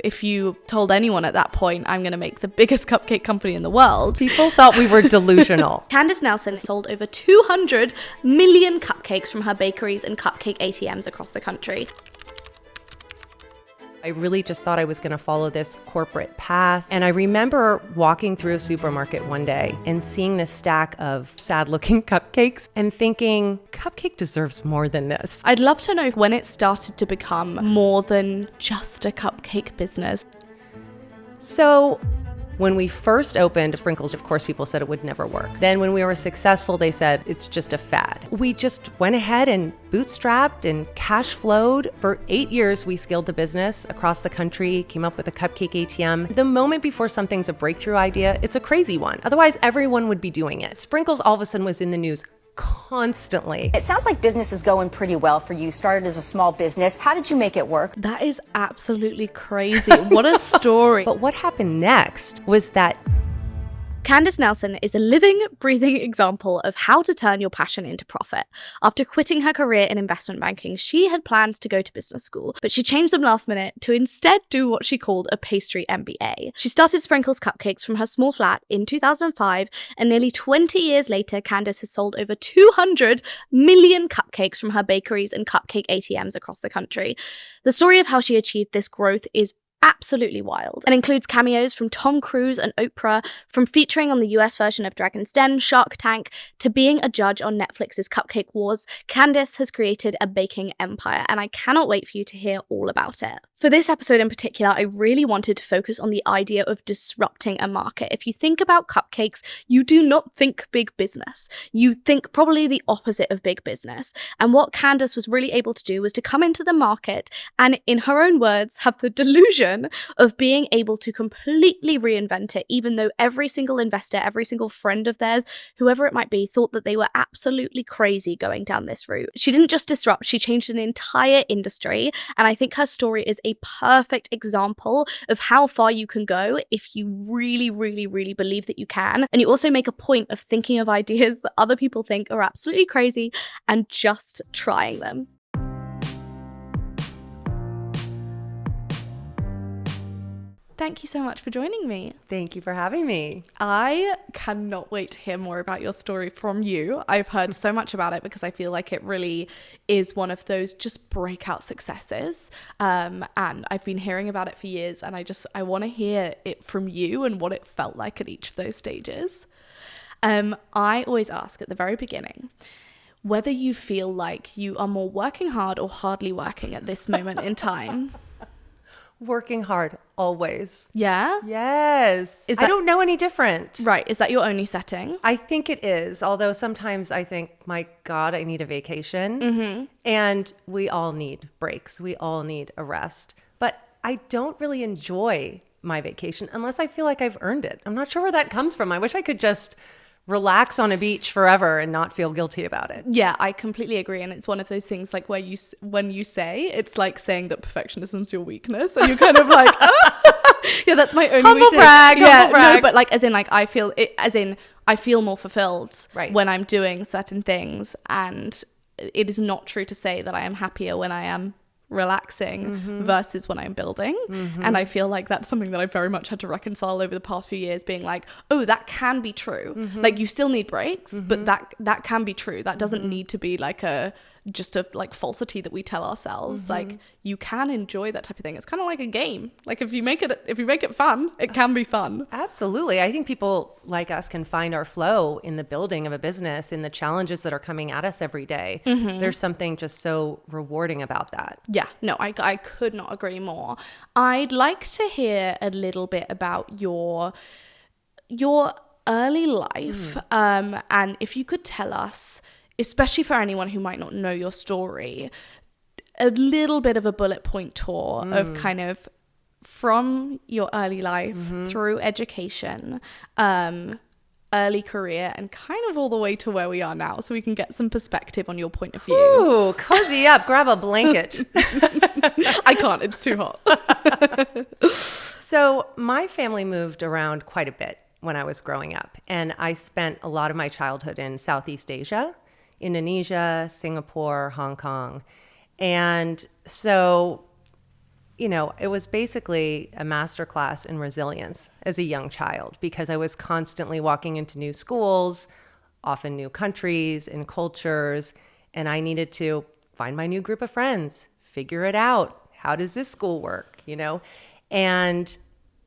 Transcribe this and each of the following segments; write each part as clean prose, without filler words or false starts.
if you told anyone at that point, I'm going to make the biggest cupcake company in the world. People thought we were delusional. Candace Nelson sold over 200 million cupcakes from her bakeries and cupcake ATMs across the country. I really just thought I was going to follow this corporate path. And I remember walking through a supermarket one day and seeing this stack of sad-looking cupcakes and thinking, cupcake deserves more than this. I'd love to know when it started to become more than just a cupcake business. So when we first opened Sprinkles, of course, people said it would never work. Then when we were successful, they said it's just a fad. We just went ahead and bootstrapped and cash flowed. For 8 years, we scaled the business across the country, came up with a cupcake ATM. The moment before something's a breakthrough idea, it's a crazy one. Otherwise, everyone would be doing it. Sprinkles all of a sudden was in the news constantly. It sounds like business is going pretty well for you. Started as a small business. How did you make it work? That is absolutely crazy. What a story. But what happened next was that Candace Nelson is a living, breathing example of how to turn your passion into profit. After quitting her career in investment banking, she had plans to go to business school, but she changed them last minute to instead do what she called a Pastry MBA. She started Sprinkles Cupcakes from her small flat in 2005, and nearly 20 years later, Candace has sold over 200 million cupcakes from her bakeries and cupcake ATMs across the country. The story of how she achieved this growth is absolutely wild and includes cameos from Tom Cruise and Oprah, from featuring on the US version of Dragon's Den, Shark Tank, to being a judge on Netflix's Cupcake Wars. Candace has created a baking empire, and I cannot wait for you to hear all about it. For this episode in particular, I really wanted to focus on the idea of disrupting a market. If you think about cupcakes, you do not think big business. You think probably the opposite of big business. And what Candace was really able to do was to come into the market and, in her own words, have the delusion of being able to completely reinvent it, even though every single investor, every single friend of theirs, whoever it might be, thought that they were absolutely crazy going down this route. She didn't just disrupt, she changed an entire industry. And I think her story is a perfect example of how far you can go if you really, really, really believe that you can. And you also make a point of thinking of ideas that other people think are absolutely crazy and just trying them. Thank you so much for joining me. Thank you for having me. I cannot wait to hear more about your story from you. I've heard so much about it because I feel like it really is one of those just breakout successes. And I've been hearing about it for years, and I want to hear it from you and what it felt like at each of those stages. I always ask at the very beginning whether you feel like you are more working hard or hardly working at this moment in time. Working hard, always. Yeah? Yes. I don't know any different. Right. Is that your only setting? I think it is. Although sometimes I think, my God, I need a vacation. Mm-hmm. And we all need breaks. We all need a rest. But I don't really enjoy my vacation unless I feel like I've earned it. I'm not sure where that comes from. I wish I could just relax on a beach forever and not feel guilty about it. Yeah, I completely agree. And it's one of those things like where when you say, it's like saying that perfectionism's your weakness, and you're kind of like, oh. Yeah, that's my only humble weakness. brag. No, but like I feel more fulfilled right when I'm doing certain things, and it is not true to say that I am happier when I am relaxing versus when I'm building. And I feel like that's something that I very much had to reconcile over the past few years, being like, oh, that can be true. Like, you still need breaks, but that can be true. That doesn't need to be like just a like falsity that we tell ourselves. Like, you can enjoy that type of thing. It's kind of like a game. Like, if you make it fun, it can be fun. Absolutely. I think people like us can find our flow in the building of a business, in the challenges that are coming at us every day. There's something just so rewarding about that. Yeah, no, I could not agree more. I'd like to hear a little bit about your early life. And if you could tell us, especially for anyone who might not know your story, a little bit of a bullet point tour of kind of from your early life through education, early career, and kind of all the way to where we are now, so we can get some perspective on your point of view. Ooh, cozy up, grab a blanket. I can't, it's too hot. So my family moved around quite a bit when I was growing up, and I spent a lot of my childhood in Southeast Asia, Indonesia, Singapore, Hong Kong. And so it was basically a masterclass in resilience as a young child, because I was constantly walking into new schools, often new countries and cultures, and I needed to find my new group of friends, figure it out. How does this school work, And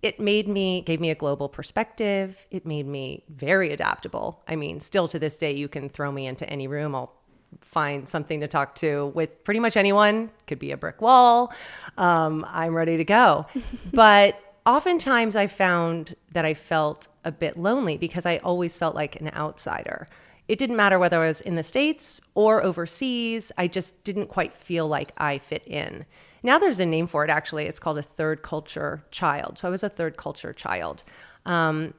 it gave me a global perspective. It made me very adaptable. I mean, still to this day, you can throw me into any room. I'll find something to talk to with pretty much anyone. Could be a brick wall. I'm ready to go. But oftentimes I found that I felt a bit lonely because I always felt like an outsider. It didn't matter whether I was in the States or overseas. I just didn't quite feel like I fit in. Now there's a name for it, actually. It's called a third culture child. So I was a third culture child. I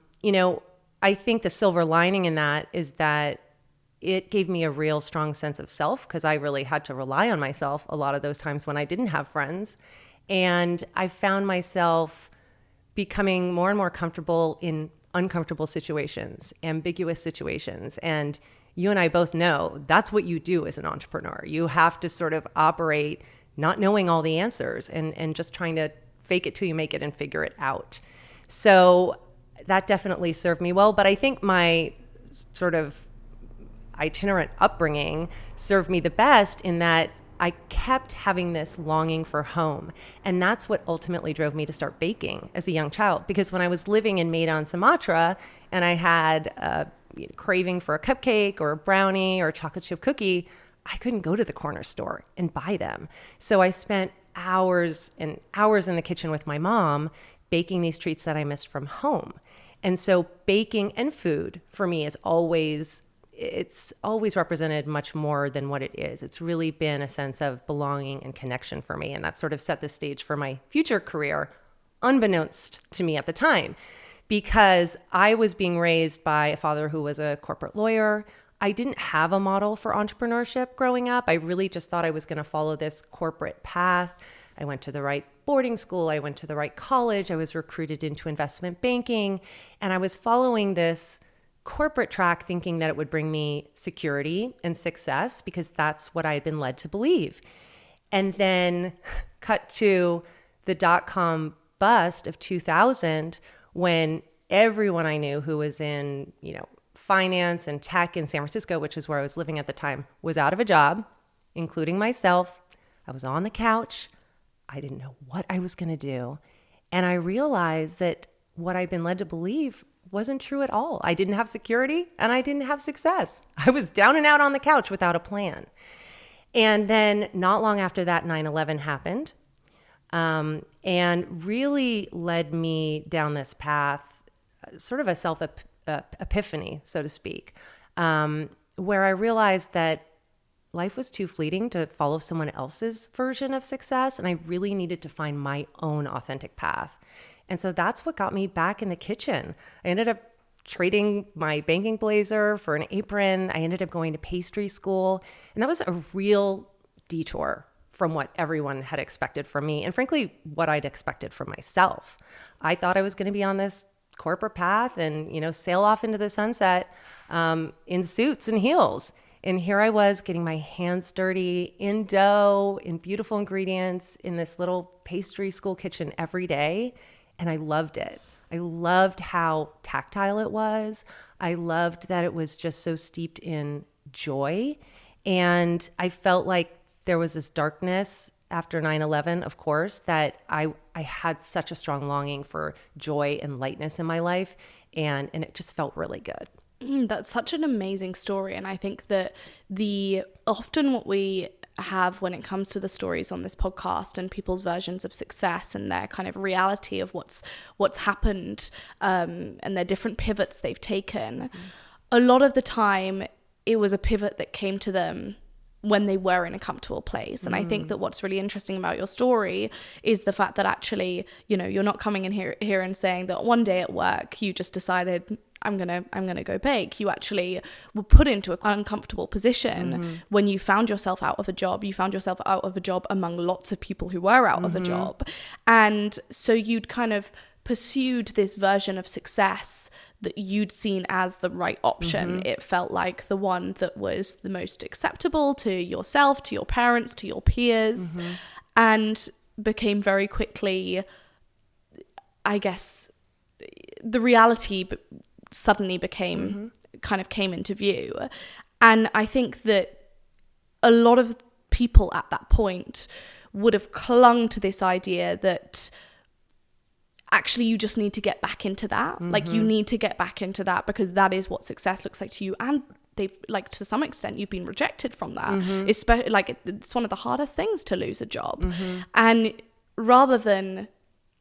think the silver lining in that is that it gave me a real strong sense of self, because I really had to rely on myself a lot of those times when I didn't have friends. And I found myself becoming more and more comfortable in uncomfortable situations, ambiguous situations. And you and I both know that's what you do as an entrepreneur. You have to sort of operate not knowing all the answers and just trying to fake it till you make it and figure it out. So that definitely served me well. But I think my sort of itinerant upbringing served me the best in that I kept having this longing for home. And that's what ultimately drove me to start baking as a young child. Because when I was living in Maid on Sumatra and I had a craving for a cupcake or a brownie or a chocolate chip cookie, I couldn't go to the corner store and buy them. So I spent hours and hours in the kitchen with my mom baking these treats that I missed from home. And so baking and food for me is always represented much more than what it is. It's really been a sense of belonging and connection for me. And that sort of set the stage for my future career, unbeknownst to me at the time, because I was being raised by a father who was a corporate lawyer. I didn't have a model for entrepreneurship growing up. I really just thought I was going to follow this corporate path. I went to the right boarding school. I went to the right college. I was recruited into investment banking. And I was following this corporate track thinking that it would bring me security and success because that's what I had been led to believe. And then cut to the dot-com bust of 2000 when everyone I knew who was in, finance and tech in San Francisco, which is where I was living at the time, was out of a job, including myself. I was on the couch. I didn't know what I was going to do. And I realized that what I'd been led to believe wasn't true at all. I didn't have security and I didn't have success. I was down and out on the couch without a plan. And then not long after that, 9/11 happened, and really led me down this path, sort of a self-epiphany, so to speak, where I realized that life was too fleeting to follow someone else's version of success, and I really needed to find my own authentic path. And so that's what got me back in the kitchen. I ended up trading my banking blazer for an apron. I ended up going to pastry school, and that was a real detour from what everyone had expected from me, and frankly, what I'd expected from myself. I thought I was going to be on this corporate path and, sail off into the sunset in suits and heels. And here I was getting my hands dirty in dough, in beautiful ingredients, in this little pastry school kitchen every day. And I loved it. I loved how tactile it was. I loved that it was just so steeped in joy. And I felt like there was this darkness after 9/11, of course, that I had such a strong longing for joy and lightness in my life. And it just felt really good. That's such an amazing story. And I think that often what we have when it comes to the stories on this podcast and people's versions of success and their kind of reality of what's happened, and their different pivots they've taken, a lot of the time it was a pivot that came to them when they were in a comfortable place. And I think that what's really interesting about your story is the fact that actually, you're not coming in here and saying that one day at work you just decided, I'm gonna go bake. You actually were put into an uncomfortable position when you found yourself out of a job. You found yourself out of a job among lots of people who were out of a job. And so you'd kind of pursued this version of success that you'd seen as the right option. It felt like the one that was the most acceptable to yourself, to your parents, to your peers. And became very quickly, I guess, the reality suddenly became kind of came into view. And I think that a lot of people at that point would have clung to this idea that actually you just need to get back into that. Like, you need to get back into that because that is what success looks like to you. And they've, like, to some extent, you've been rejected from that. It's one of the hardest things to lose a job. And rather than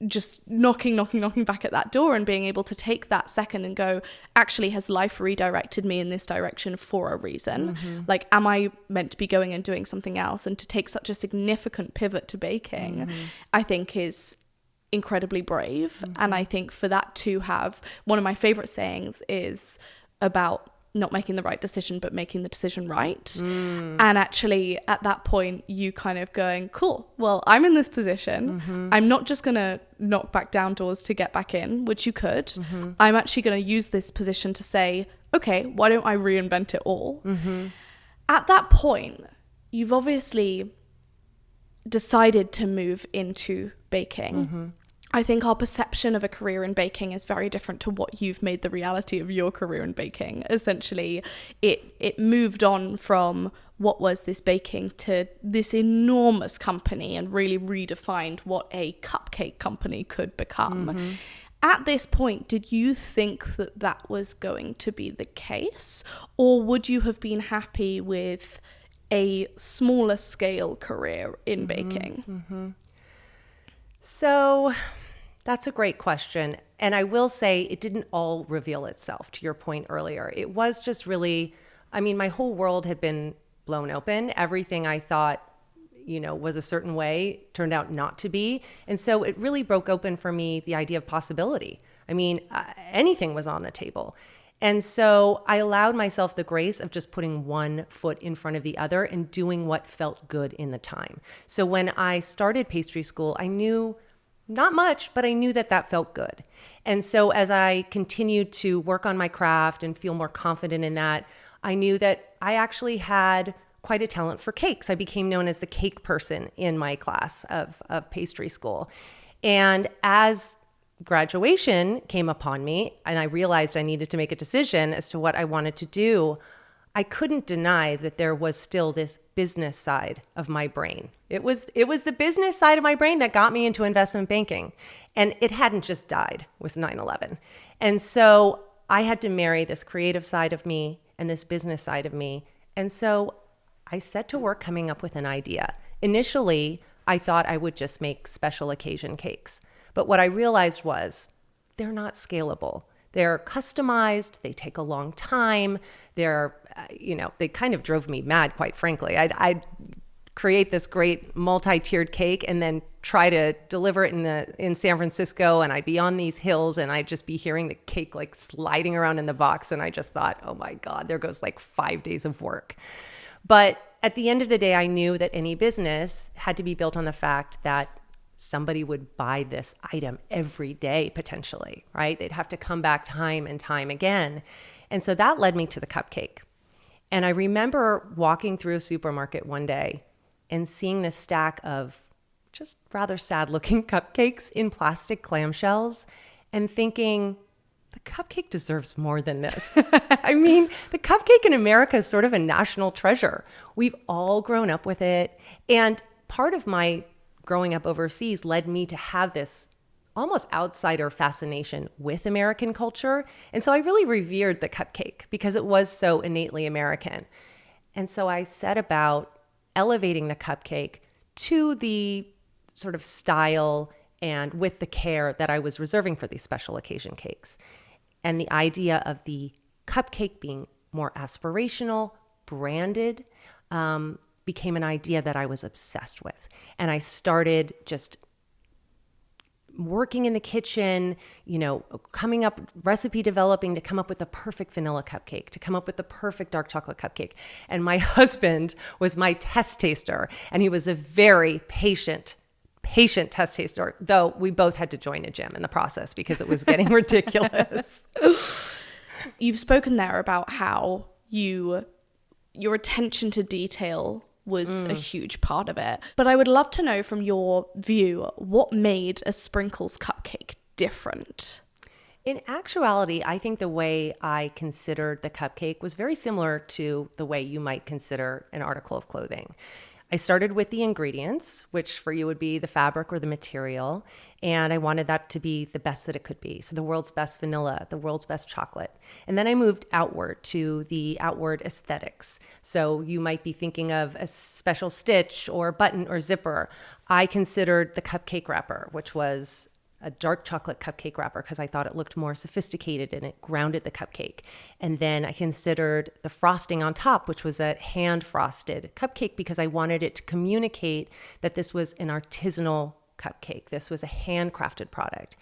just knocking back at that door and being able to take that second and go, actually, has life redirected me in this direction for a reason? Like, am I meant to be going and doing something else? And to take such a significant pivot to baking, I think is incredibly brave. And I think for that to have, one of my favorite sayings is about not making the right decision, but making the decision right. And actually at that point, you kind of going, cool, well, I'm in this position. I'm not just going to knock back down doors to get back in, which you could. I'm actually going to use this position to say, okay, why don't I reinvent it all? At that point, you've obviously decided to move into baking. I think our perception of a career in baking is very different to what you've made the reality of your career in baking. Essentially, it moved on from what was this baking to this enormous company and really redefined what a cupcake company could become. At this point, did you think that that was going to be the case? Or would you have been happy with a smaller scale career in baking? So that's a great question. And I will say it didn't all reveal itself, to your point earlier. It was just really, I mean, my whole world had been blown open. Everything I thought, was a certain way turned out not to be. And so it really broke open for me the idea of possibility. I mean, anything was on the table. And so I allowed myself the grace of just putting one foot in front of the other and doing what felt good in the time. So when I started pastry school, I knew not much, but I knew that that felt good. And so as I continued to work on my craft and feel more confident in that, I knew that I actually had quite a talent for cakes. I became known as the cake person in my class of pastry school. And as graduation came upon me and I realized I needed to make a decision as to what I wanted to do, I couldn't deny that there was still this business side of my brain. It was the business side of my brain that got me into investment banking. And it hadn't just died with 9/11. And so I had to marry this creative side of me and this business side of me. And so I set to work coming up with an idea. Initially, I thought I would just make special occasion cakes. But what I realized was they're not scalable. They're customized. They take a long time. They're, they kind of drove me mad, quite frankly. I'd create this great multi-tiered cake and then try to deliver it in San Francisco. And I'd be on these hills and I'd just be hearing the cake like sliding around in the box. And I just thought, oh my God, there goes like 5 days of work. But at the end of the day, I knew that any business had to be built on the fact that somebody would buy this item every day, potentially, right? They'd have to come back time and time again. And so that led me to the cupcake. And I remember walking through a supermarket one day and seeing this stack of just rather sad looking cupcakes in plastic clamshells and thinking, the cupcake deserves more than this. I mean, the cupcake in America is sort of a national treasure. We've all grown up with it. And part of my growing up overseas led me to have this almost outsider fascination with American culture. And so I really revered the cupcake because it was so innately American. And so I set about elevating the cupcake to the sort of style and with the care that I was reserving for these special occasion cakes. And the idea of the cupcake being more aspirational, branded, became an idea that I was obsessed with. And I started just working in the kitchen, coming up, recipe developing to come up with the perfect vanilla cupcake, to come up with the perfect dark chocolate cupcake. And my husband was my test taster, and he was a very patient test taster, though we both had to join a gym in the process because it was getting ridiculous. You've spoken there about how your attention to detail was a huge part of it. But I would love to know from your view, what made a Sprinkles cupcake different? In actuality, I think the way I considered the cupcake was very similar to the way you might consider an article of clothing. I started with the ingredients, which for you would be the fabric or the material, and I wanted that to be the best that it could be. So the world's best vanilla, the world's best chocolate. And then I moved outward to the outward aesthetics. So you might be thinking of a special stitch or button or zipper. I considered the cupcake wrapper, which was a dark chocolate cupcake wrapper, because I thought it looked more sophisticated and it grounded the cupcake. And then I considered the frosting on top, which was a hand frosted cupcake, because I wanted it to communicate that this was an artisanal cupcake. This was a handcrafted product.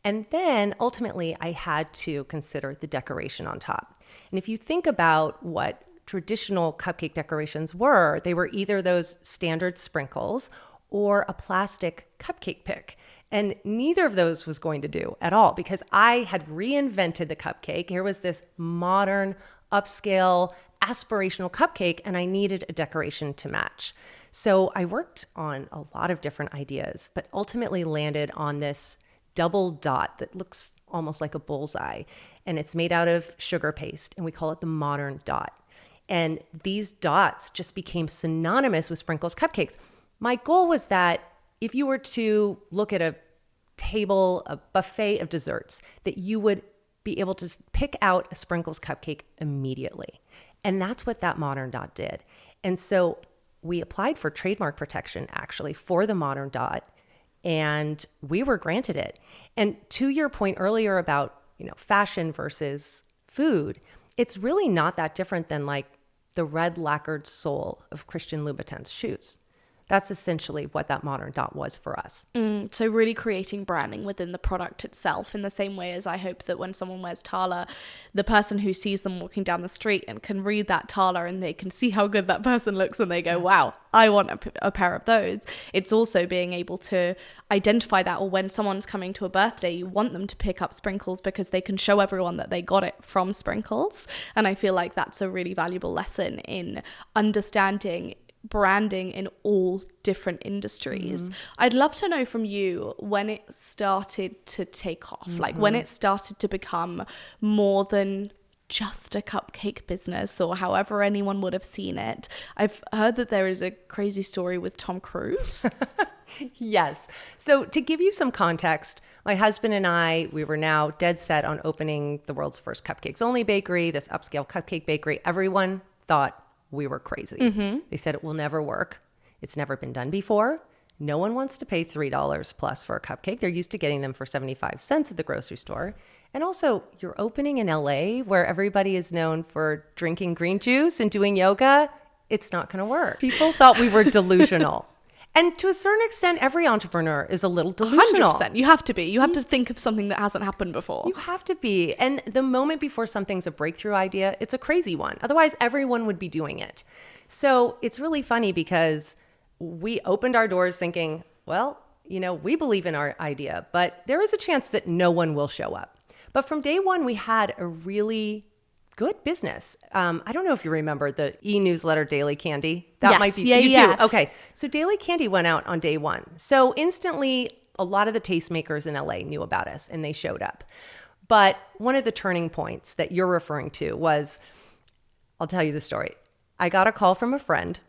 And then ultimately I had to consider the decoration on top. And if you think about what traditional cupcake decorations were, they were either those standard sprinkles or a plastic cupcake pick. And neither of those was going to do at all, because I had reinvented the cupcake. Here was this modern, upscale, aspirational cupcake, and I needed a decoration to match. So I worked on a lot of different ideas, but ultimately landed on this double dot that looks almost like a bullseye. And it's made out of sugar paste, and we call it the modern dot. And these dots just became synonymous with Sprinkles Cupcakes. My goal was that if you were to look at a table, a buffet of desserts, that you would be able to pick out a Sprinkles cupcake immediately. And that's what that modern dot did. And so we applied for trademark protection actually for the modern dot, and we were granted it. And to your point earlier about, fashion versus food, it's really not that different than like the red lacquered sole of Christian Louboutin's shoes. That's essentially what that modern dot was for us. So really creating branding within the product itself, in the same way as I hope that when someone wears Tala, the person who sees them walking down the street and can read that Tala and they can see how good that person looks and they go, wow, I want a pair of those. It's also being able to identify that, or when someone's coming to a birthday, you want them to pick up Sprinkles because they can show everyone that they got it from Sprinkles. And I feel like that's a really valuable lesson in understanding branding in all different industries. I'd love to know from you when it started to take off, like when it started to become more than just a cupcake business, or however anyone would have seen it. I've heard that there is a crazy story with Tom Cruise. Yes. So to give you some context, my husband and I, we were now dead set on opening the world's first cupcakes only bakery, this upscale cupcake bakery. Everyone thought we were crazy. They said it will never work. It's never been done before. No one wants to pay $3 plus for a cupcake. They're used to getting them for 75 cents at the grocery store. And also, you're opening in LA where everybody is known for drinking green juice and doing yoga. It's not going to work. People thought we were delusional. And to a certain extent, every entrepreneur is a little delusional. 100%. You have to be. You have to think of something that hasn't happened before. You have to be. And the moment before something's a breakthrough idea, it's a crazy one. Otherwise, everyone would be doing it. So it's really funny because we opened our doors thinking, well, we believe in our idea, but there is a chance that no one will show up. But from day one, we had a really good business. I don't know if you remember the e-newsletter Daily Candy. That might be, you do. Okay. So Daily Candy went out on day one. So instantly, a lot of the tastemakers in LA knew about us and they showed up. But one of the turning points that you're referring to was, I'll tell you the story. I got a call from a friend.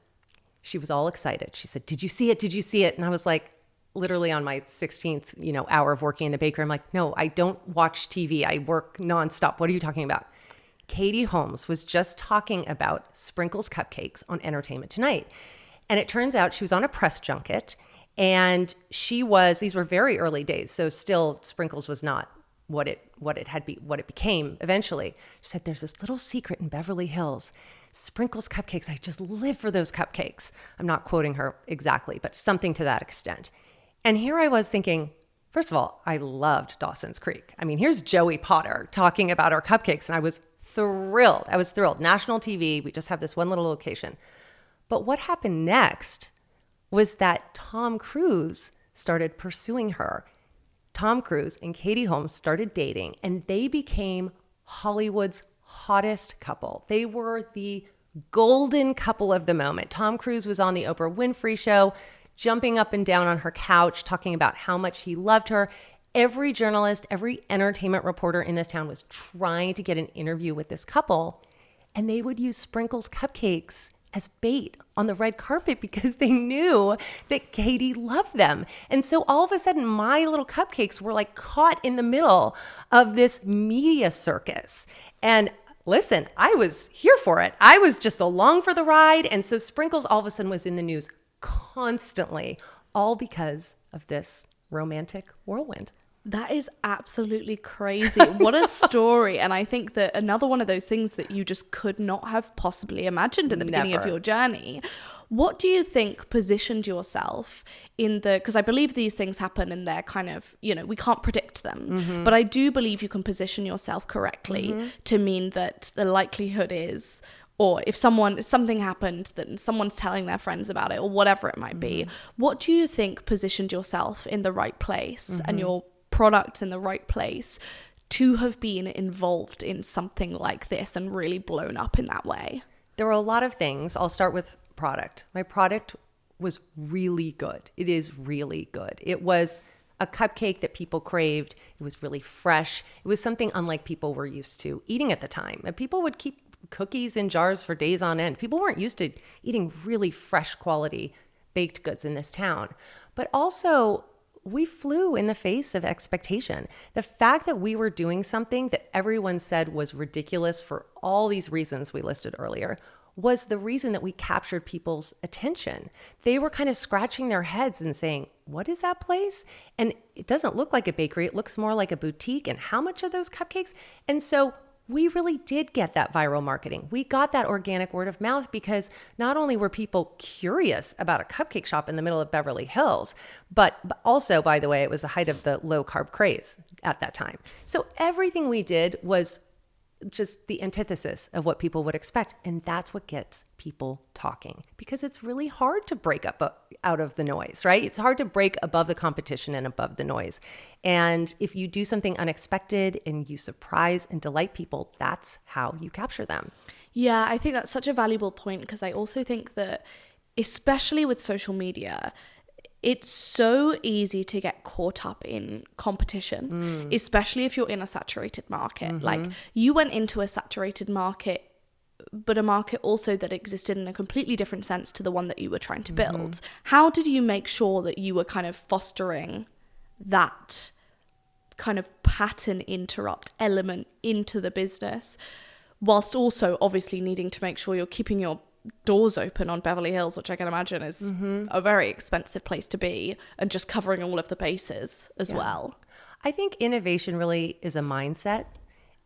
She was all excited. She said, "Did you see it? Did you see it?" And I was like, literally on my 16th, hour of working in the bakery, I'm like, "No, I don't watch TV. I work nonstop. What are you talking about?" Katie Holmes was just talking about Sprinkles Cupcakes on Entertainment Tonight. And it turns out she was on a press junket, and these were very early days. So still Sprinkles was not what it became eventually. She said, "There's this little secret in Beverly Hills, Sprinkles Cupcakes. I just live for those cupcakes." I'm not quoting her exactly, but something to that extent. And here I was thinking, first of all, I loved Dawson's Creek. I mean, here's Joey Potter talking about our cupcakes, and I was thrilled. National TV. We just have this one little location. But what happened next was that Tom Cruise started pursuing her. Tom Cruise and Katie Holmes started dating, and they became Hollywood's hottest couple. They were the golden couple of the moment. Tom Cruise was on the Oprah Winfrey Show, jumping up and down on her couch, talking about how much he loved her. Every journalist, every entertainment reporter in this town was trying to get an interview with this couple, and they would use Sprinkles Cupcakes as bait on the red carpet because they knew that Katie loved them. And so all of a sudden, my little cupcakes were like caught in the middle of this media circus. And listen, I was here for it. I was just along for the ride. And so Sprinkles all of a sudden was in the news constantly, all because of this romantic whirlwind. That is absolutely crazy. What a story. And I think that another one of those things that you just could not have possibly imagined at the beginning of your journey. What do you think positioned yourself in because I believe these things happen and they're kind of, we can't predict them, but I do believe you can position yourself correctly to mean that the likelihood is, or if something happened, then someone's telling their friends about it or whatever it might be. What do you think positioned yourself in the right place and your product in the right place to have been involved in something like this and really blown up in that way? There were a lot of things. I'll start with product. My product was really good. It is really good. It was a cupcake that people craved. It was really fresh. It was something unlike people were used to eating at the time. And people would keep cookies in jars for days on end. People weren't used to eating really fresh quality baked goods in this town. But also, we flew in the face of expectation. The fact that we were doing something that everyone said was ridiculous for all these reasons we listed earlier was the reason that we captured people's attention. They were kind of scratching their heads and saying, what is that place? And it doesn't look like a bakery. It looks more like a boutique. And how much are those cupcakes? And so we really did get that viral marketing. We got that organic word of mouth because not only were people curious about a cupcake shop in the middle of Beverly Hills, but also, by the way, it was the height of the low carb craze at that time. So everything we did was just the antithesis of what people would expect. And that's what gets people talking, because it's really hard to break up out of the noise, right? It's hard to break above the competition and above the noise. And if you do something unexpected and you surprise and delight people, that's how you capture them. Yeah, I think that's such a valuable point, because I also think that, especially with social media, it's so easy to get caught up in competition, especially if you're in a saturated market. Like, you went into a saturated market, but a market also that existed in a completely different sense to the one that you were trying to build. How did you make sure that you were kind of fostering that kind of pattern interrupt element into the business, whilst also obviously needing to make sure you're keeping your doors open on Beverly Hills, which I can imagine is a very expensive place to be, and just covering all of the bases as well? I think innovation really is a mindset,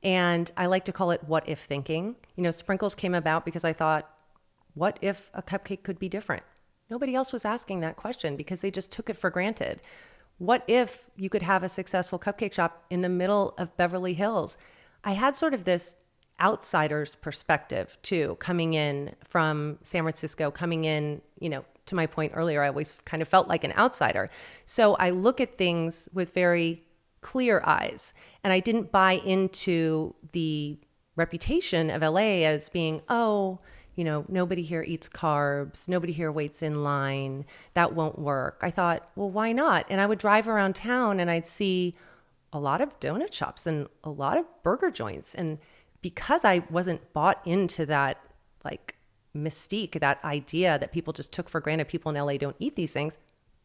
and I like to call it what if thinking. Sprinkles came about because I thought, what if a cupcake could be different? Nobody else was asking that question because they just took it for granted. What if you could have a successful cupcake shop in the middle of Beverly Hills? I had sort of this outsider's perspective too, coming in from San Francisco, coming in, to my point earlier, I always kind of felt like an outsider. So I look at things with very clear eyes, and I didn't buy into the reputation of LA as being, nobody here eats carbs, nobody here waits in line, that won't work. I thought, well, why not? And I would drive around town and I'd see a lot of donut shops and a lot of burger joints, and because I wasn't bought into that mystique, that idea that people just took for granted, people in LA don't eat these things,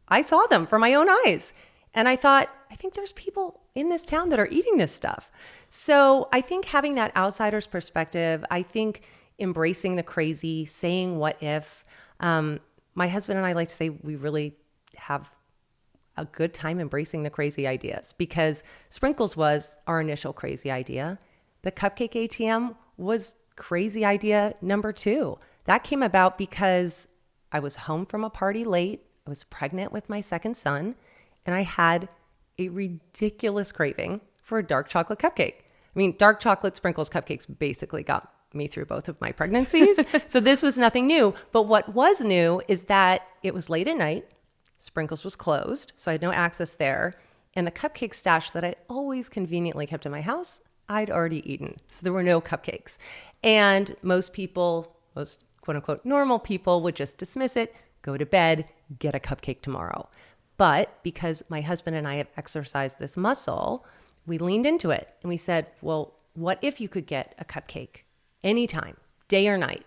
I saw them from my own eyes. And I thought, I think there's people in this town that are eating this stuff. So I think having that outsider's perspective, I think embracing the crazy, saying what if. My husband and I like to say we really have a good time embracing the crazy ideas, because Sprinkles was our initial crazy idea. The cupcake ATM was crazy idea number 2. That came about because I was home from a party late. I was pregnant with my second son, and I had a ridiculous craving for a dark chocolate cupcake. I mean, dark chocolate Sprinkles cupcakes basically got me through both of my pregnancies. So this was nothing new. But what was new is that it was late at night. Sprinkles was closed, so I had no access there. And the cupcake stash that I always conveniently kept in my house, I'd already eaten. So there were no cupcakes. And most people most quote unquote normal people would just dismiss it, go to bed, get a cupcake tomorrow. But because my husband and I have exercised this muscle, we leaned into it and we said, well, what if you could get a cupcake anytime, day or night?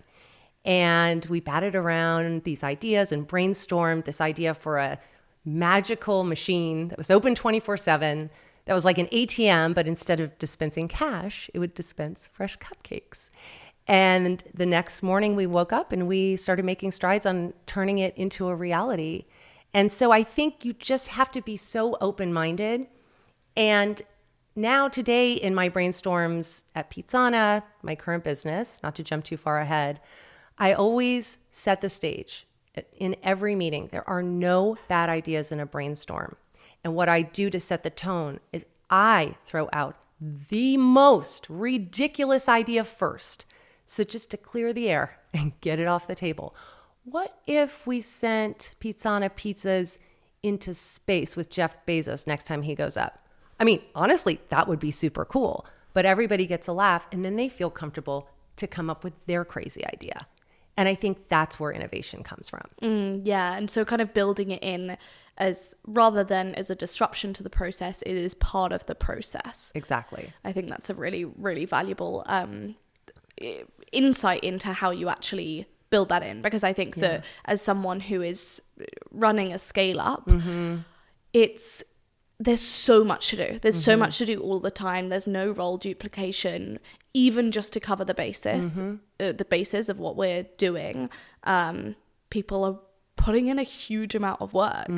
And we batted around these ideas and brainstormed this idea for a magical machine that was open 24/7, that was like an ATM, but instead of dispensing cash, it would dispense fresh cupcakes. And the next morning we woke up and we started making strides on turning it into a reality. And so I think you just have to be so open-minded. And now today in my brainstorms at Pizzana, my current business, not to jump too far ahead, I always set the stage. In every meeting, there are no bad ideas in a brainstorm. And what I do to set the tone is I throw out the most ridiculous idea first. So just to clear the air and get it off the table. What if we sent Pizzana pizzas into space with Jeff Bezos next time he goes up? I mean, honestly, that would be super cool. But everybody gets a laugh and then they feel comfortable to come up with their crazy idea. And I think that's where innovation comes from. Yeah. And so kind of building it in as rather than as a disruption to the process, it is part of the process. Exactly. I think that's a really, really valuable insight into how you actually build that in, because I think that as someone who is running a scale up, there's so much to do. There's so much to do all the time. There's no role duplication, even just to cover the basis, the basis of what we're doing. People are putting in a huge amount of work,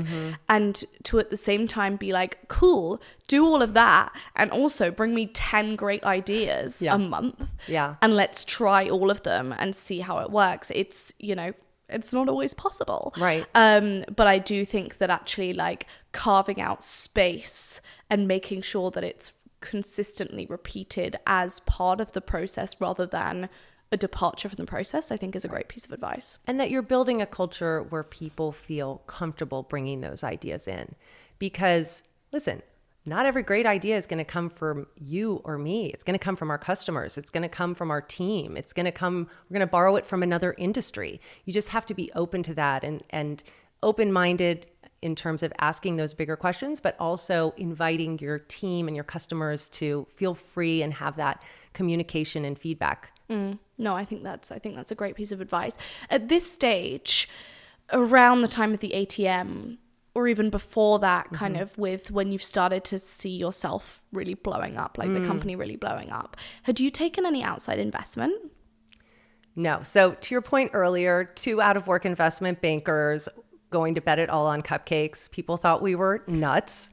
and to at the same time be like, cool, do all of that and also bring me 10 great ideas a month, and let's try all of them and see how it works. It's, you know, it's not always possible, right? But I do think that actually like carving out space and making sure that it's consistently repeated as part of the process rather than a departure from the process, I think is a great piece of advice. And that you're building a culture where people feel comfortable bringing those ideas in. Because listen, not every great idea is going to come from you or me. It's going to come from our customers. It's going to come from our team. We're going to borrow it from another industry. You just have to be open to that and open-minded in terms of asking those bigger questions, but also inviting your team and your customers to feel free and have that communication and feedback. No, I think that's a great piece of advice. At this stage, around the time of the ATM, or even before that, kind of with when you've started to see yourself really blowing up, like the company really blowing up, had you taken any outside investment? No. So to your point earlier, 2 out-of-work investment bankers going to bet it all on cupcakes. People thought we were nuts.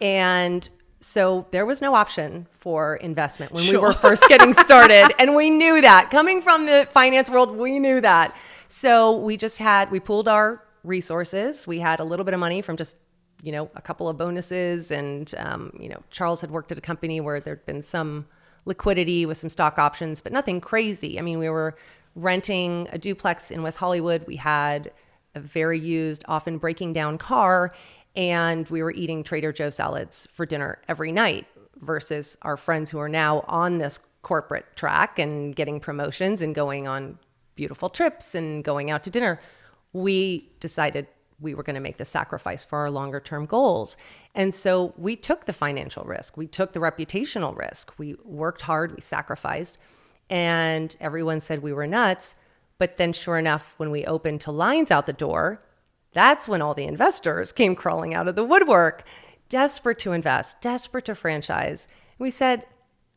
And so there was no option for investment when we were first getting started. And we knew that. Coming from the finance world, we knew that. So we pooled our resources. We had a little bit of money from just, you know, a couple of bonuses. And, Charles had worked at a company where there'd been some liquidity with some stock options, but nothing crazy. I mean, we were renting a duplex in West Hollywood. We had a very used, often breaking down car. And we were eating Trader Joe salads for dinner every night versus our friends who are now on this corporate track and getting promotions and going on beautiful trips and going out to dinner. We decided we were going to make the sacrifice for our longer term goals. And so we took the financial risk. We took the reputational risk. We worked hard. We sacrificed. And everyone said we were nuts. But then sure enough, when we opened to lines out the door, that's when all the investors came crawling out of the woodwork, desperate to invest, desperate to franchise. And we said,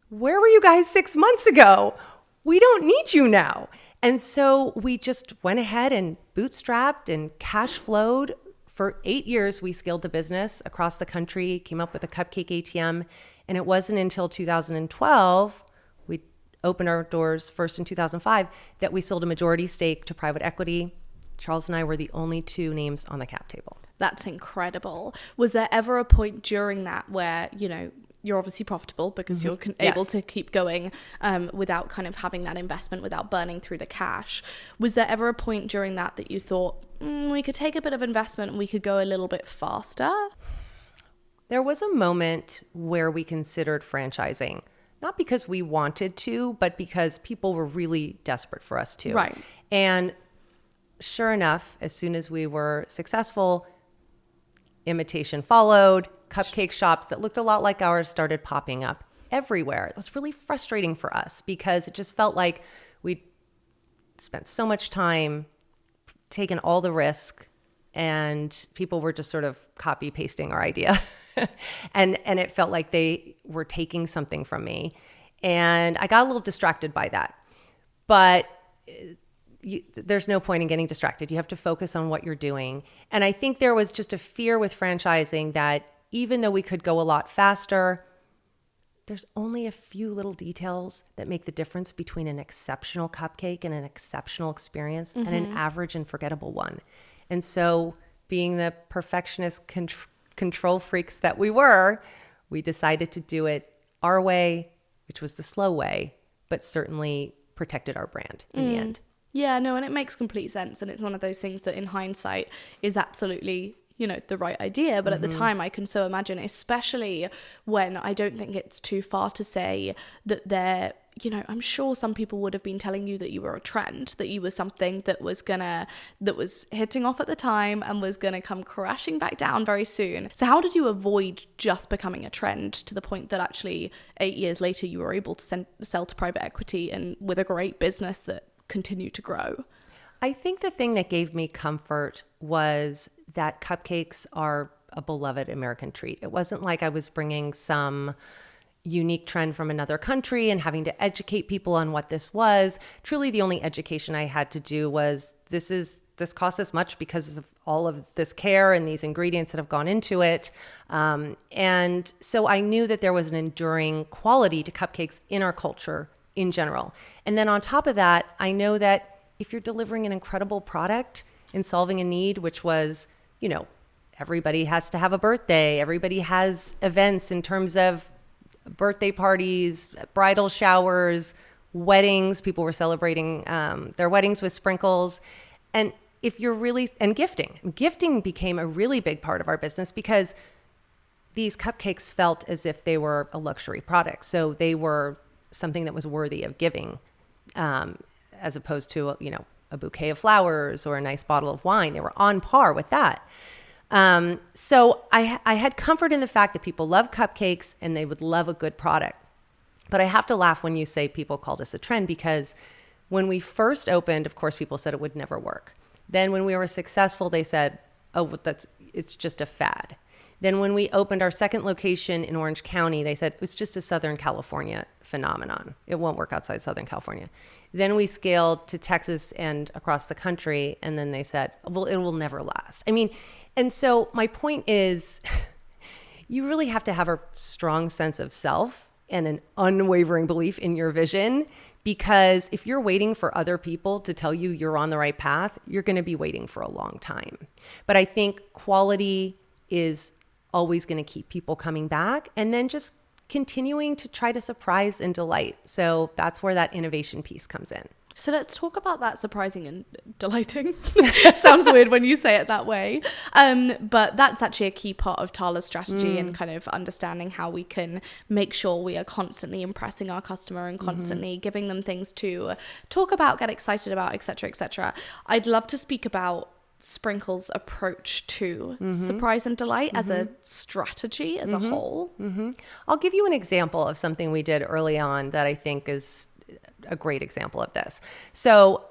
where were you guys 6 months ago? We don't need you now. And so we just went ahead and bootstrapped and cash flowed. For 8 years, we scaled the business across the country, came up with a cupcake ATM. And it wasn't until 2012, we opened our doors first in 2005, that we sold a majority stake to private equity. Charles and I were the only 2 names on the cap table. That's incredible. Was there ever a point during that where, you know, you're obviously profitable because you're able to keep going without kind of having that investment, without burning through the cash. Was there ever a point during that you thought, we could take a bit of investment and we could go a little bit faster? There was a moment where we considered franchising. not because we wanted to, but because people were really desperate for us to. Right. And sure enough, as soon as we were successful, imitation followed. Cupcake shops that looked a lot like ours started popping up everywhere. It was really frustrating for us because it just felt like we'd spent so much time, taken all the risk, and people were just sort of copy pasting our idea. and it felt like they were taking something from me. And I got a little distracted by that. But there's no point in getting distracted. You have to focus on what you're doing. And I think there was just a fear with franchising that even though we could go a lot faster, there's only a few little details that make the difference between an exceptional cupcake and an exceptional experience and an average and forgettable one. And so being the perfectionist control freaks that we were, we decided to do it our way, which was the slow way, but certainly protected our brand in the end. Yeah, no, and it makes complete sense. And it's one of those things that in hindsight is absolutely, the right idea. But at the time, I can so imagine, especially when I don't think it's too far to say that I'm sure some people would have been telling you that you were a trend, that you were something that was hitting off at the time and was going to come crashing back down very soon. So how did you avoid just becoming a trend to the point that actually 8 years later you were able to sell to private equity and with a great business that continued to grow? I think the thing that gave me comfort was that cupcakes are a beloved American treat. It wasn't like I was bringing some unique trend from another country and having to educate people on what this was. Truly, the only education I had to do was this costs this much because of all of this care and these ingredients that have gone into it. And so I knew that there was an enduring quality to cupcakes in our culture in general. And then on top of that, I know that if you're delivering an incredible product and solving a need, which was, everybody has to have a birthday, everybody has events in terms of birthday parties, bridal showers, weddings. People were celebrating their weddings with sprinkles. And and gifting became a really big part of our business because these cupcakes felt as if they were a luxury product. So they were something that was worthy of giving, as opposed to, a bouquet of flowers or a nice bottle of wine. They were on par with that. So I had comfort in the fact that people love cupcakes and they would love a good product. But I have to laugh when you say people called us a trend, because when we first opened, of course, people said it would never work. Then when we were successful, they said, oh, it's just a fad. Then when we opened our second location in Orange County, they said it's just a Southern California phenomenon. It won't work outside Southern California. Then we scaled to Texas and across the country. And then they said, well, it will never last. And so my point is, you really have to have a strong sense of self and an unwavering belief in your vision, because if you're waiting for other people to tell you you're on the right path, you're going to be waiting for a long time. But I think quality is always going to keep people coming back, and then just continuing to try to surprise and delight. So that's where that innovation piece comes in. So let's talk about that surprising and delighting. Sounds weird when you say it that way. But that's actually a key part of Tala's strategy and kind of understanding how we can make sure we are constantly impressing our customer and constantly giving them things to talk about, get excited about, etc., etc. I'd love to speak about Sprinkles' approach to surprise and delight as a strategy as a whole. I'll give you an example of something we did early on that I think is a great example of this. So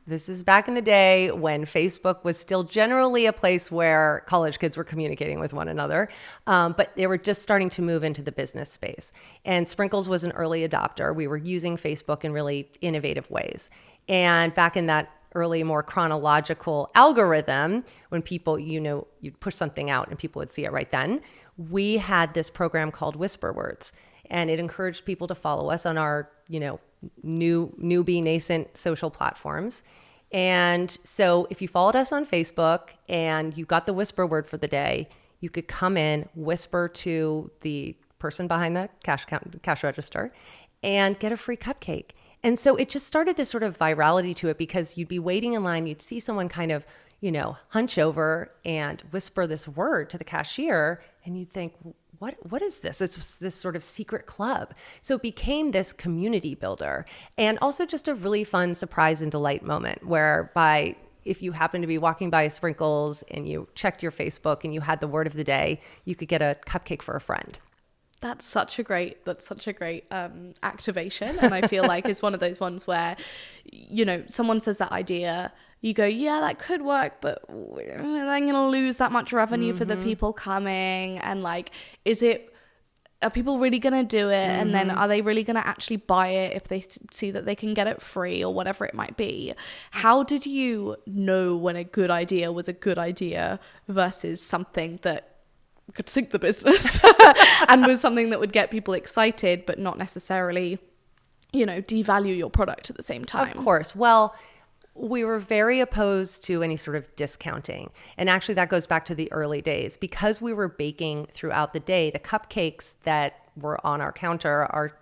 this is back in the day when Facebook was still generally a place where college kids were communicating with one another, but they were just starting to move into the business space. And Sprinkles was an early adopter. We were using Facebook in really innovative ways. And back in that early, more chronological algorithm, when people, you'd push something out and people would see it right then, we had this program called Whisper Words. And it encouraged people to follow us on our, newbie nascent social platforms. And so if you followed us on Facebook and you got the whisper word for the day, you could come in, whisper to the person behind the cash register, and get a free cupcake. And so it just started this sort of virality to it, because you'd be waiting in line, you'd see someone kind of, hunch over and whisper this word to the cashier, and you'd think, what is this? It's this sort of secret club. So it became this community builder, and also just a really fun surprise and delight moment whereby if you happen to be walking by a Sprinkles and you checked your Facebook and you had the word of the day, you could get a cupcake for a friend. That's such a great activation. And I feel like it's one of those ones where, someone says that idea, you go, yeah, that could work, but they're going to lose that much revenue for the people coming. And like, are people really going to do it? And then are they really going to actually buy it if they see that they can get it free or whatever it might be? How did you know when a good idea was a good idea versus something that could sink the business and was something that would get people excited but not necessarily, devalue your product at the same time? Of course. Well, we were very opposed to any sort of discounting. And actually that goes back to the early days. Because we were baking throughout the day, the cupcakes that were on our counter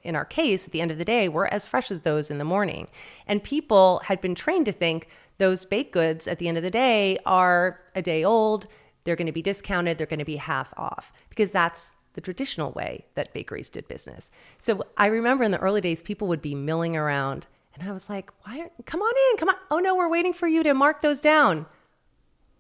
in our case, at the end of the day, were as fresh as those in the morning. And people had been trained to think those baked goods at the end of the day are a day old. They're going to be discounted. They're going to be half off, because that's the traditional way that bakeries did business. So I remember in the early days, people would be milling around, and I was like, come on in, come on. Oh no, we're waiting for you to mark those down.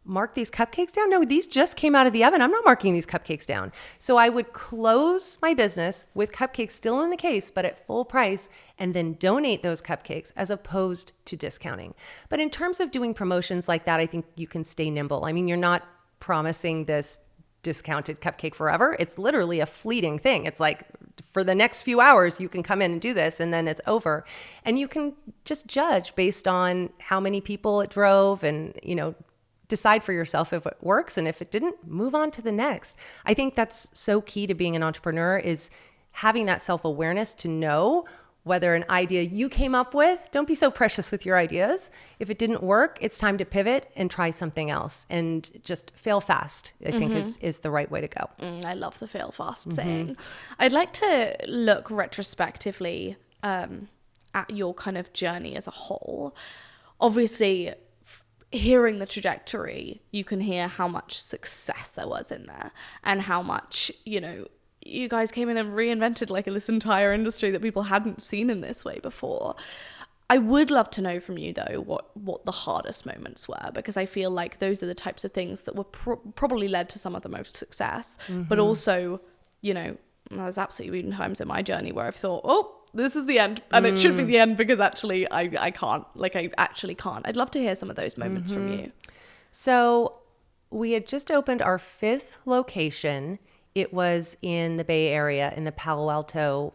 Mark these cupcakes down? No, these just came out of the oven. I'm not marking these cupcakes down. So I would close my business with cupcakes still in the case, but at full price, and then donate those cupcakes as opposed to discounting. But in terms of doing promotions like that, I think you can stay nimble. I mean, you're not promising this discounted cupcake forever. It's literally a fleeting thing. It's like, for the next few hours, you can come in and do this, and then it's over. And you can just judge based on how many people it drove, and, decide for yourself if it works. And if it didn't, move on to the next. I think that's so key to being an entrepreneur, is having that self-awareness to know whether an idea you came up with, don't be so precious with your ideas. If it didn't work, it's time to pivot and try something else, and just fail fast, I think is the right way to go. I love the fail fast saying. I'd like to look retrospectively at your kind of journey as a whole. Obviously, hearing the trajectory, you can hear how much success there was in there, and how much, you guys came in and reinvented like this entire industry that people hadn't seen in this way before. I would love to know from you though what the hardest moments were, because I feel like those are the types of things that were probably led to some of the most success. But also, there's absolutely been times in my journey where I've thought, oh, this is the end, and it should be the end, because actually I can't. I'd love to hear some of those moments from you. So we had just opened our 5th location. It was in the Bay Area, in the Palo Alto,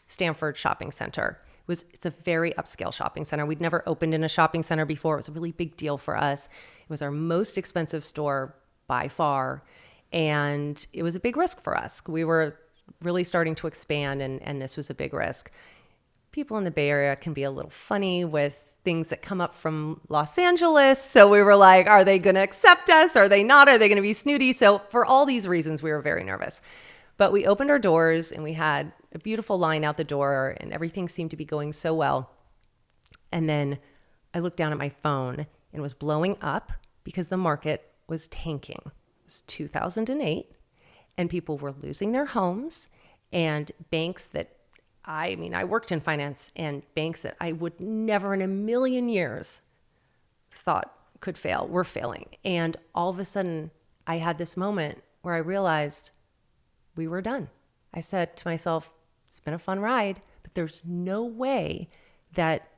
Stanford shopping center. It's a very upscale shopping center. We'd never opened in a shopping center before. It was a really big deal for us. It was our most expensive store by far, and it was a big risk for us. We were really starting to expand, and this was a big risk. People in the Bay Area can be a little funny with things that come up from Los Angeles. So we were like, are they going to accept us? Are they not? Are they going to be snooty? So for all these reasons, we were very nervous. But we opened our doors, and we had a beautiful line out the door, and everything seemed to be going so well. And then I looked down at my phone, and it was blowing up because the market was tanking. It was 2008, and people were losing their homes, and banks that I worked in finance, and banks that I would never in a million years thought could fail were failing. And all of a sudden, I had this moment where I realized we were done. I said to myself, it's been a fun ride, but there's no way that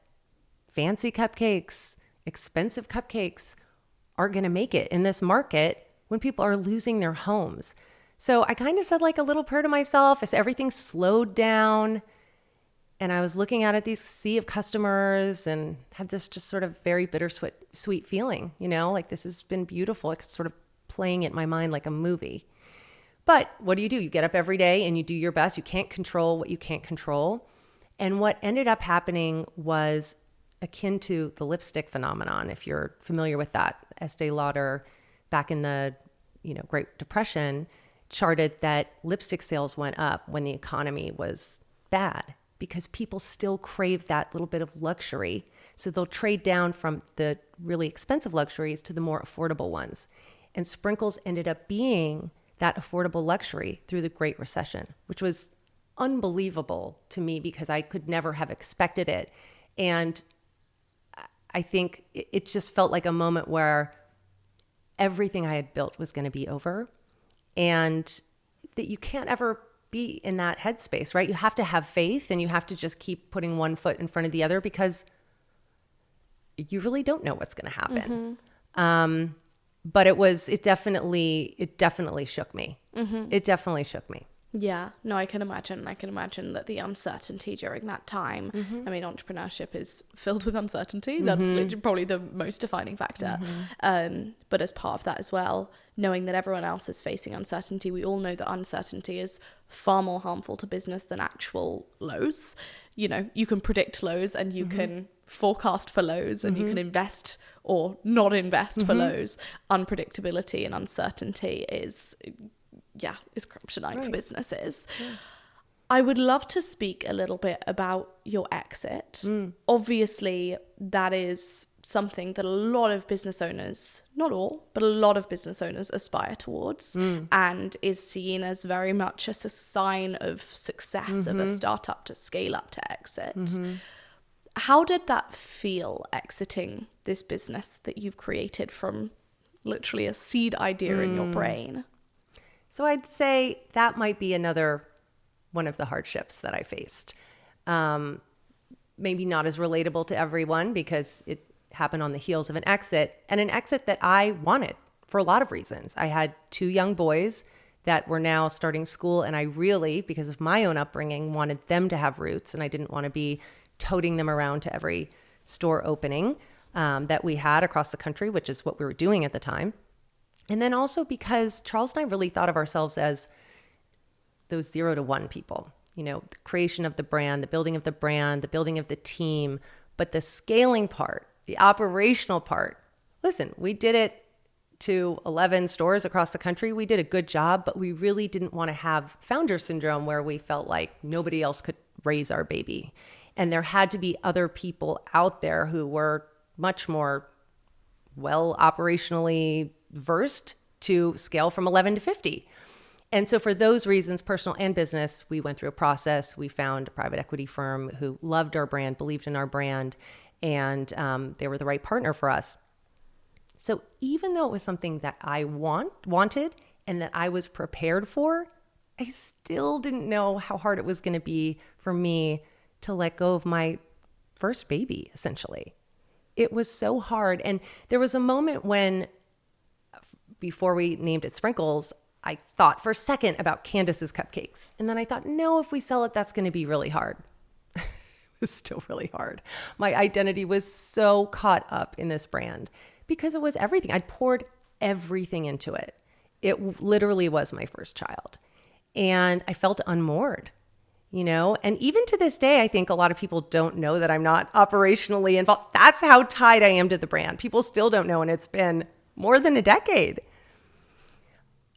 fancy cupcakes, expensive cupcakes are going to make it in this market when people are losing their homes. So I kind of said like a little prayer to myself as everything slowed down. And I was looking out at these sea of customers and had this just sort of very bittersweet feeling, like this has been beautiful. It's sort of playing it in my mind like a movie. But what do? You get up every day and you do your best. You can't control what you can't control. And what ended up happening was akin to the lipstick phenomenon. If you're familiar with that, Estee Lauder back in the Great Depression charted that lipstick sales went up when the economy was bad, because people still crave that little bit of luxury. So they'll trade down from the really expensive luxuries to the more affordable ones. And Sprinkles ended up being that affordable luxury through the Great Recession, which was unbelievable to me because I could never have expected it. And I think it just felt like a moment where everything I had built was going to be over, and that you can't ever be in that headspace, right? You have to have faith, and you have to just keep putting one foot in front of the other because you really don't know what's going to happen. But it definitely shook me. It definitely shook me. Yeah, no, I can imagine. I can imagine that the uncertainty during that time. I mean, entrepreneurship is filled with uncertainty. That's literally probably the most defining factor. But as part of that as well, knowing that everyone else is facing uncertainty, we all know that uncertainty is far more harmful to business than actual lows. You know, you can predict lows and you can forecast for lows and you can invest or not invest for lows. Unpredictability and uncertainty is kryptonite for businesses. I would love to speak a little bit about your exit. Obviously, that is something that a lot of business owners, not all, but a lot of business owners aspire towards, and is seen as very much as a sign of success of a startup to scale up to exit. How did that feel, exiting this business that you've created from literally a seed idea in your brain? So I'd say that might be another one of the hardships that I faced. Maybe not as relatable to everyone because it happened on the heels of an exit, and an exit that I wanted for a lot of reasons. I had 2 young boys that were now starting school, and I really, because of my own upbringing, wanted them to have roots, and I didn't want to be toting them around to every store opening that we had across the country, which is what we were doing at the time. And then also because Charles and I really thought of ourselves as those 0 to 1 people, you know, the creation of the brand, the building of the team, but the scaling part, the operational part. Listen, we did it to 11 stores across the country. We did a good job, but we really didn't want to have founder syndrome where we felt like nobody else could raise our baby. And there had to be other people out there who were much more well operationally versed to scale from 11 to 50. And so for those reasons, personal and business, we went through a process. We found a private equity firm who loved our brand, believed in our brand, and they were the right partner for us. So even though it was something that I wanted and that I was prepared for, I still didn't know how hard it was going to be for me to let go of my first baby, essentially. It was so hard. And there was a moment when, before we named it Sprinkles, I thought for a second about Candace's Cupcakes. And then I thought, no, if we sell it, that's going to be really hard. It was still really hard. My identity was so caught up in this brand because it was everything. I'd poured everything into it. It literally was my first child. And I felt unmoored, you know? And even to this day, I think a lot of people don't know that I'm not operationally involved. That's how tied I am to the brand. People still don't know, and it's been more than a decade.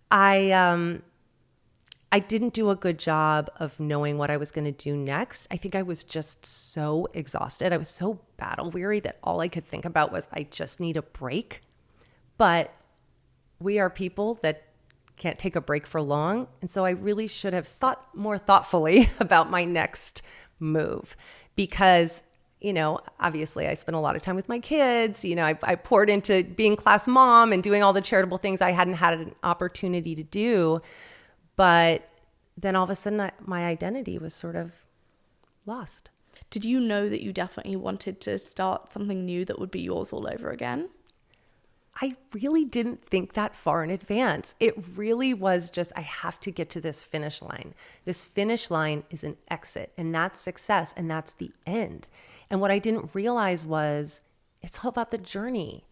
I didn't do a good job of knowing what I was going to do next. I think I was just so exhausted. I was so battle weary that all I could think about was I just need a break. But we are people that can't take a break for long. And so I really should have thought more thoughtfully about my next move because, you know, obviously I spent a lot of time with my kids. You know, I poured into being class mom and doing all the charitable things I hadn't had an opportunity to do. But then all of a sudden my identity was sort of lost. Did you know that you definitely wanted to start something new that would be yours all over again? I really didn't think that far in advance. It really was just, I have to get to this finish line. This finish line is an exit, and that's success, and that's the end. And what I didn't realize was it's all about the journey.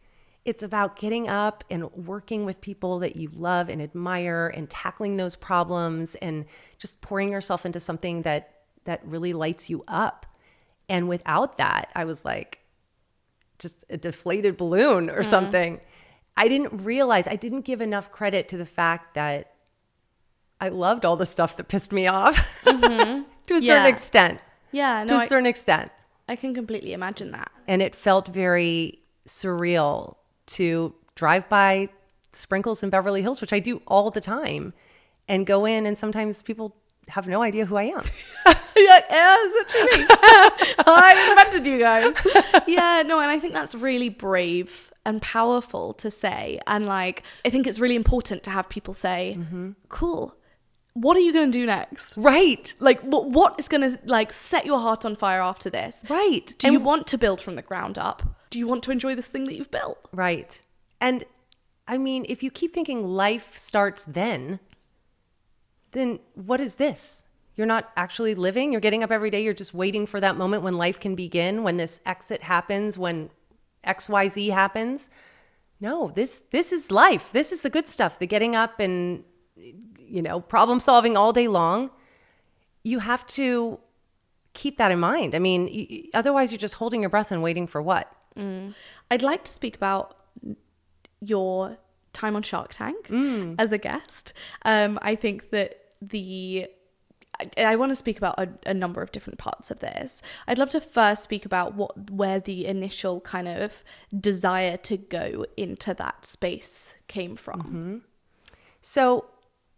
It's about getting up and working with people that you love and admire and tackling those problems and just pouring yourself into something that really lights you up. And without that, I was like just a deflated balloon or something. I didn't realize, I didn't give enough credit to the fact that I loved all the stuff that pissed me off to a certain extent. Yeah, to a certain extent. I can completely imagine that. And it felt very surreal to drive by Sprinkles in Beverly Hills, which I do all the time, and go in, and sometimes people have no idea who I am. You're like, yeah, such a me. I invented you guys. Yeah, no, and I think that's really brave and powerful to say. And like, I think it's really important to have people say, cool, what are you going to do next? Right. Like, what is going to like set your heart on fire after this? Right. Do you want to build from the ground up? Do you want to enjoy this thing that you've built? Right. And I mean, if you keep thinking life starts then what is this? You're not actually living. You're getting up every day. You're just waiting for that moment when life can begin, when this exit happens, when XYZ happens. No, this is life. This is the good stuff. The getting up and, problem solving all day long. You have to keep that in mind. I mean, otherwise you're just holding your breath and waiting for what? I'd like to speak about your time on Shark Tank as a guest. I think that I want to speak about a number of different parts of this. I'd love to first speak about where the initial kind of desire to go into that space came from. So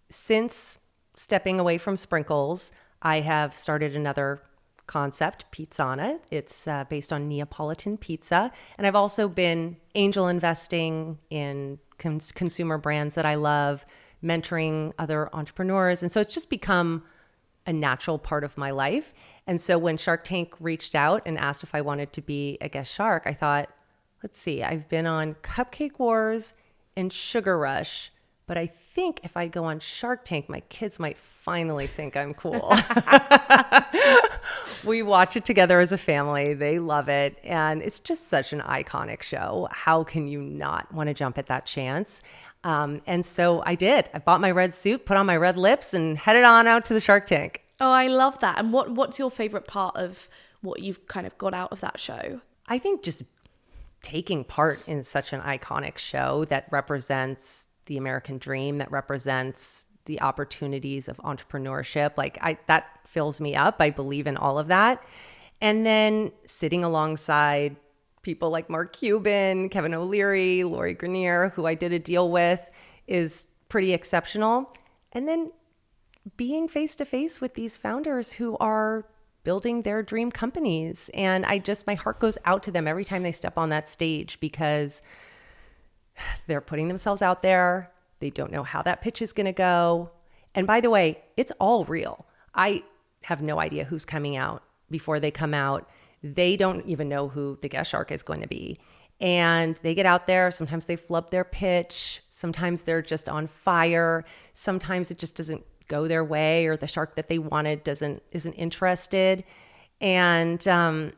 since stepping away from Sprinkles, I have started another concept, Pizzana. It's based on Neapolitan pizza. And I've also been angel investing in consumer brands that I love, mentoring other entrepreneurs. And so it's just become a natural part of my life. And so when Shark Tank reached out and asked if I wanted to be a guest shark, I thought, let's see, I've been on Cupcake Wars and Sugar Rush, but I think if I go on Shark Tank, my kids might finally think I'm cool. We watch it together as a family. They love it. And it's just such an iconic show. How can you not want to jump at that chance? And so I did. I bought my red suit, put on my red lips, and headed on out to the Shark Tank. Oh, I love that. And what's your favorite part of what you've kind of got out of that show? I think just taking part in such an iconic show that represents the American dream, that represents the opportunities of entrepreneurship, that fills me up. I believe in all of that. And then sitting alongside people like Mark Cuban, Kevin O'Leary, Lori Grenier, who I did a deal with, is pretty exceptional. And then being face to face with these founders who are building their dream companies. And my heart goes out to them every time they step on that stage, because they're putting themselves out there. They don't know how that pitch is going to go. And by the way, it's all real. I have no idea who's coming out before they come out. They don't even know who the guest shark is going to be. And they get out there. Sometimes they flub their pitch. Sometimes they're just on fire. Sometimes it just doesn't go their way, or the shark that they wanted isn't interested. And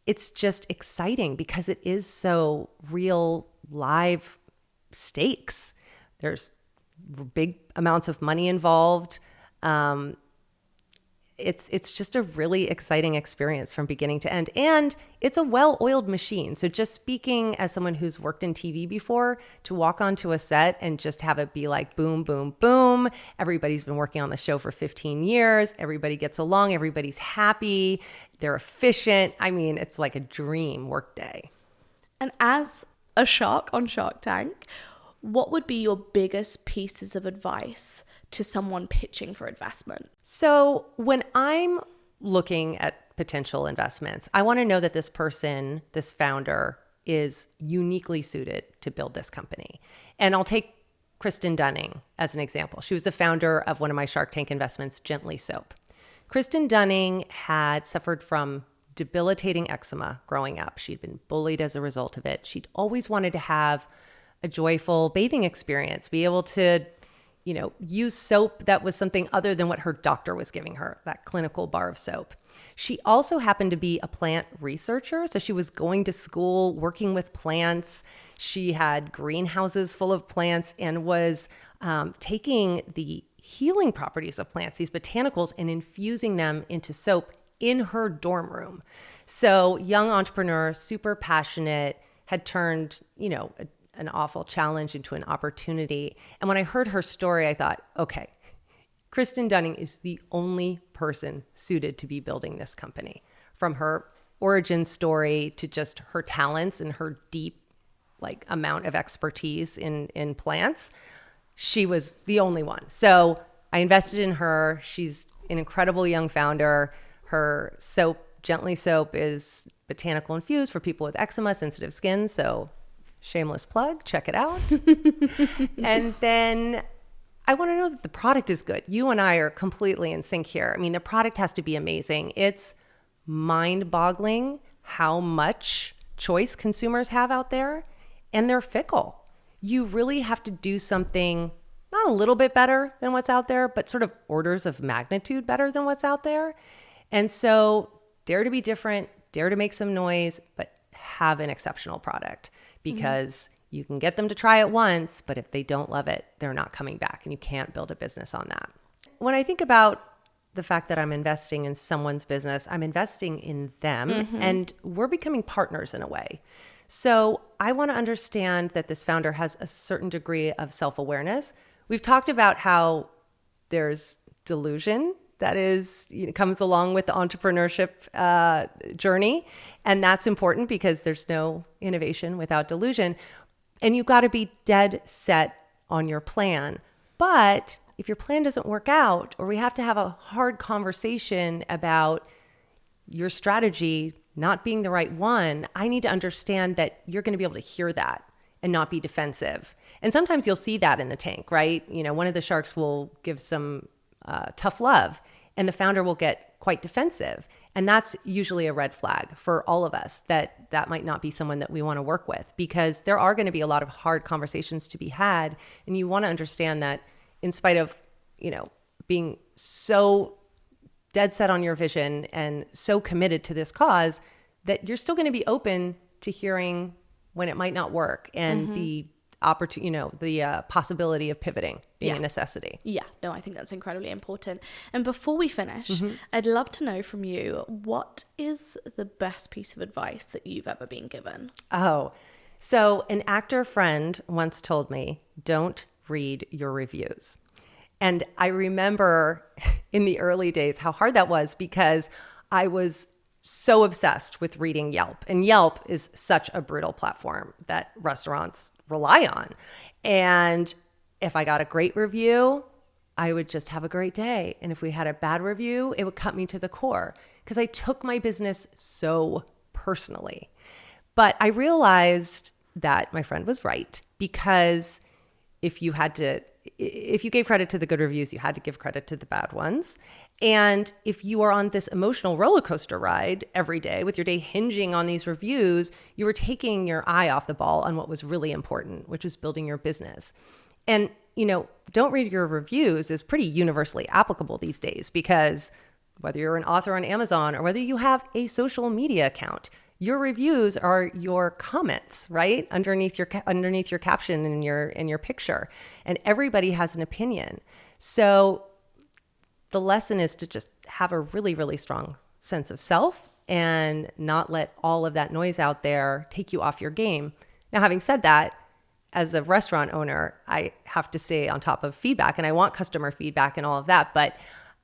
it's just exciting because it is so real, live stakes. There's big amounts of money involved. It's just a really exciting experience from beginning to end. And it's a well-oiled machine. So just speaking as someone who's worked in TV before, to walk onto a set and just have it be like boom, boom, boom. Everybody's been working on the show for 15 years. Everybody gets along. Everybody's happy. They're efficient. I mean, it's like a dream work day. And as a shark on Shark Tank, what would be your biggest pieces of advice to someone pitching for investment? So when I'm looking at potential investments, I want to know that this person, this founder, is uniquely suited to build this company. And I'll take Kristen Dunning as an example. She was the founder of one of my Shark Tank investments, Gently Soap. Kristen Dunning had suffered from debilitating eczema growing up. She'd been bullied as a result of it. She'd always wanted to have a joyful bathing experience, be able to, use soap that was something other than what her doctor was giving her, that clinical bar of soap. She also happened to be a plant researcher. So she was going to school, working with plants. She had greenhouses full of plants and was taking the healing properties of plants, these botanicals, and infusing them into soap in her dorm room. So young entrepreneur, super passionate, had turned, an awful challenge into an opportunity. And when I heard her story, I thought, okay, Kristen Dunning is the only person suited to be building this company. From her origin story to just her talents and her deep like amount of expertise in plants. She was the only one. So I invested in her. She's an incredible young founder. Her soap, Gently soap, is botanical infused for people with eczema, sensitive skin. So shameless plug, check it out. And then I want to know that the product is good. You and I are completely in sync here. I mean, the product has to be amazing. It's mind-boggling how much choice consumers have out there, and they're fickle. You really have to do something not a little bit better than what's out there, but sort of orders of magnitude better than what's out there. And so dare to be different, dare to make some noise, but have an exceptional product, because you can get them to try it once, but if they don't love it, they're not coming back, and you can't build a business on that. When I think about the fact that I'm investing in someone's business, I'm investing in them, and we're becoming partners in a way. So I want to understand that this founder has a certain degree of self-awareness. We've talked about how there's delusion that comes along with the entrepreneurship journey. And that's important because there's no innovation without delusion. And you've got to be dead set on your plan. But if your plan doesn't work out, or we have to have a hard conversation about your strategy not being the right one, I need to understand that you're going to be able to hear that and not be defensive. And sometimes you'll see that in the tank, right? One of the sharks will give some tough love, and the founder will get quite defensive. And that's usually a red flag for all of us, that might not be someone that we want to work with, because there are going to be a lot of hard conversations to be had. And you want to understand that in spite of, being so dead set on your vision and so committed to this cause, that you're still going to be open to hearing when it might not work, and the the possibility of pivoting being a necessity. Yeah, no, I think that's incredibly important. And before we finish, I'd love to know from you, what is the best piece of advice that you've ever been given? Oh, so an actor friend once told me, don't read your reviews. And I remember in the early days how hard that was, because I was so obsessed with reading Yelp. And Yelp is such a brutal platform that restaurants rely on. And if I got a great review, I would just have a great day. And if we had a bad review, it would cut me to the core, because I took my business so personally. But I realized that my friend was right, because if you gave credit to the good reviews, you had to give credit to the bad ones. And if you are on this emotional roller coaster ride every day, with your day hinging on these reviews, you were taking your eye off the ball on what was really important, which was building your business. And, don't read your reviews is pretty universally applicable these days, because whether you're an author on Amazon or whether you have a social media account, your reviews are your comments, right? Underneath your caption and your picture. And everybody has an opinion. So the lesson is to just have a really, really strong sense of self and not let all of that noise out there take you off your game. Now, having said that, as a restaurant owner, I have to stay on top of feedback, and I want customer feedback and all of that. But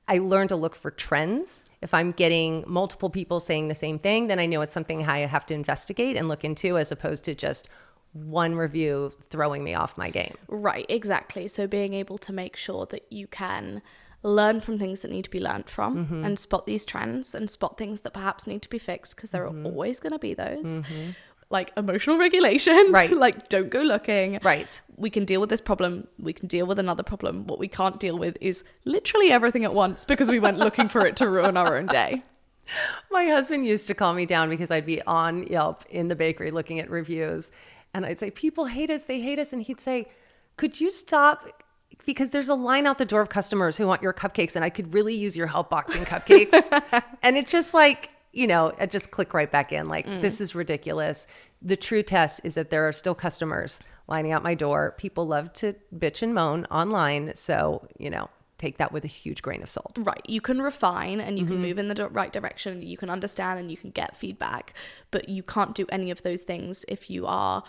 I learned to look for trends. If I'm getting multiple people saying the same thing, then I know it's something I have to investigate and look into, as opposed to just one review throwing me off my game. Right, exactly. So being able to make sure that you can learn from things that need to be learned from, and spot these trends and spot things that perhaps need to be fixed, because there are always going to be those. Like emotional regulation, right? Like, don't go looking. Right. We can deal with this problem. We can deal with another problem. What we can't deal with is literally everything at once, because we went looking for it to ruin our own day. My husband used to calm me down, because I'd be on Yelp in the bakery looking at reviews, and I'd say, people hate us, they hate us. And he'd say, could you stop? Because there's a line out the door of customers who want your cupcakes, and I could really use your help boxing cupcakes. And it's just like, I just click right back in, like, this is ridiculous. The true test is that there are still customers lining out my door. People love to bitch and moan online. So, take that with a huge grain of salt. Right. You can refine, and you can move in the right direction. You can understand, and you can get feedback, but you can't do any of those things if you are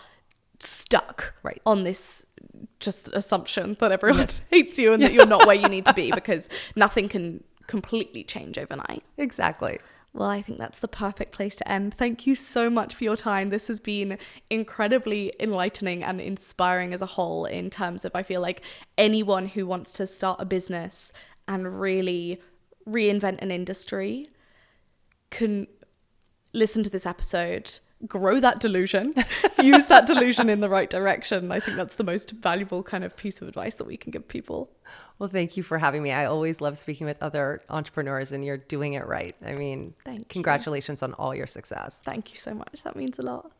stuck on this just assumption that everyone hates you and that you're not where you need to be, because nothing can completely change overnight. Exactly. Well, I think that's the perfect place to end. Thank you so much for your time. This has been incredibly enlightening and inspiring as a whole, in terms of, I feel like anyone who wants to start a business and really reinvent an industry can listen to this episode, grow that delusion, use that delusion in the right direction. I think that's the most valuable kind of piece of advice that we can give people. Well, thank you for having me. I always love speaking with other entrepreneurs, and you're doing it right. I mean, Thank you. congratulations on all your success. Thank you so much. That means a lot.